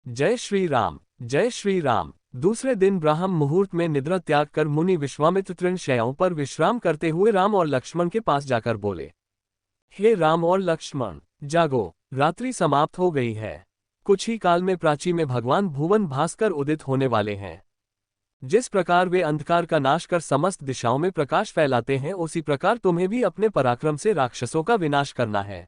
जय श्री राम, जय श्री राम। दूसरे दिन ब्राह्म मुहूर्त में निद्रा त्याग कर मुनि विश्वामित्र तृण शैयों पर विश्राम करते हुए राम और लक्ष्मण के पास जाकर बोले, हे राम और लक्ष्मण, जागो, रात्रि समाप्त हो गई है। कुछ ही काल में प्राची में भगवान भुवन भास्कर उदित होने वाले हैं। जिस प्रकार वे अंधकार का नाश कर समस्त दिशाओं में प्रकाश फैलाते हैं, उसी प्रकार तुम्हें भी अपने पराक्रम से राक्षसों का विनाश करना है।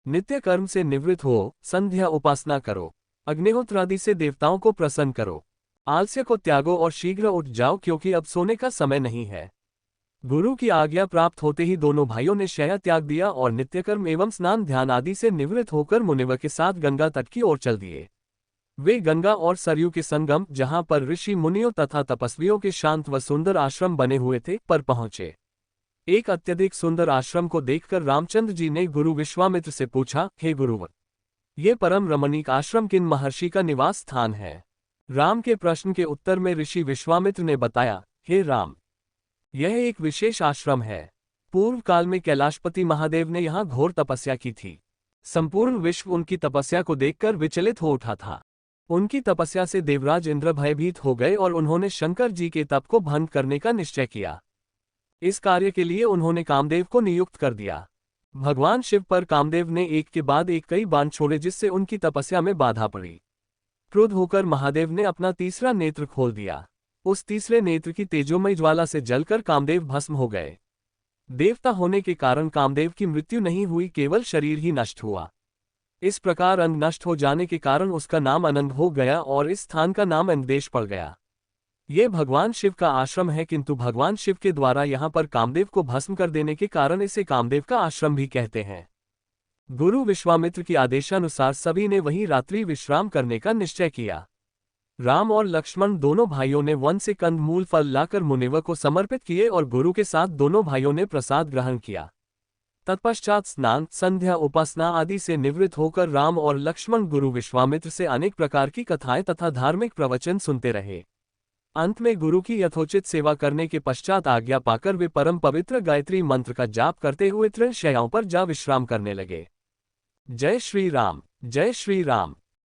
नित्य कर्म से निवृत्त हो, संध्या उपासना करो, अग्निहोत्रादि से देवताओं को प्रसन्न करो, आलस्य को त्यागो और शीघ्र उठ जाओ, क्योंकि अब सोने का समय नहीं है। गुरु की आज्ञा प्राप्त होते ही दोनों भाइयों ने शय्या त्याग दिया और नित्यकर्म एवं स्नान ध्यान आदि से निवृत्त होकर मुनिवर के साथ गंगा तट की ओर चल दिए। वे गंगा और सरयू के संगम, जहां पर ऋषि मुनियों तथा तपस्वियों के शांत व सुंदर आश्रम बने हुए थे, पर पहुंचे। एक अत्यधिक सुंदर आश्रम को देखकर रामचंद्र जी ने गुरु विश्वामित्र से पूछा, हे गुरुवर, ये परम रमणीक आश्रम किन महर्षि का निवास स्थान है? राम के प्रश्न के उत्तर में ऋषि विश्वामित्र ने बताया, हे राम, यह एक विशेष आश्रम है। पूर्व काल में कैलाशपति महादेव ने यहाँ घोर तपस्या की थी। संपूर्ण विश्व उनकी तपस्या को देखकर विचलित हो उठा था। उनकी तपस्या से देवराज इंद्र भयभीत हो गए और उन्होंने शंकर जी के तप को भंग करने का निश्चय किया। इस कार्य के लिए उन्होंने कामदेव को नियुक्त कर दिया। भगवान शिव पर कामदेव ने एक के बाद एक कई बाण छोड़े, जिससे उनकी तपस्या में बाधा पड़ी। क्रुद्ध होकर महादेव ने अपना तीसरा नेत्र खोल दिया। उस तीसरे नेत्र की तेजोमयी ज्वाला से जलकर कामदेव भस्म हो गए। देवता होने के कारण कामदेव की मृत्यु नहीं हुई, केवल शरीर ही नष्ट हुआ। इस प्रकार अंग नष्ट हो जाने के कारण उसका नाम अनंग हो गया और इस स्थान का नाम अंगदेश पड़ गया। ये भगवान शिव का आश्रम है, किंतु भगवान शिव के द्वारा यहाँ पर कामदेव को भस्म कर देने के कारण इसे कामदेव का आश्रम भी कहते हैं। गुरु विश्वामित्र की आदेशानुसार सभी ने वहीं रात्रि विश्राम करने का निश्चय किया। राम और लक्ष्मण दोनों भाइयों ने वन से कंद मूल फल लाकर मुनिवर को समर्पित किए और गुरु के साथ दोनों भाइयों ने प्रसाद ग्रहण किया। तत्पश्चात स्नान, संध्या, उपासना आदि से निवृत्त होकर राम और लक्ष्मण गुरु विश्वामित्र से अनेक प्रकार की कथाएं तथा धार्मिक प्रवचन सुनते रहे। अंत में गुरु की यथोचित सेवा करने के पश्चात आज्ञा पाकर वे परम पवित्र गायत्री मंत्र का जाप करते हुए तृण शैयाओं पर जा विश्राम करने लगे। जय श्री राम, जय श्री राम।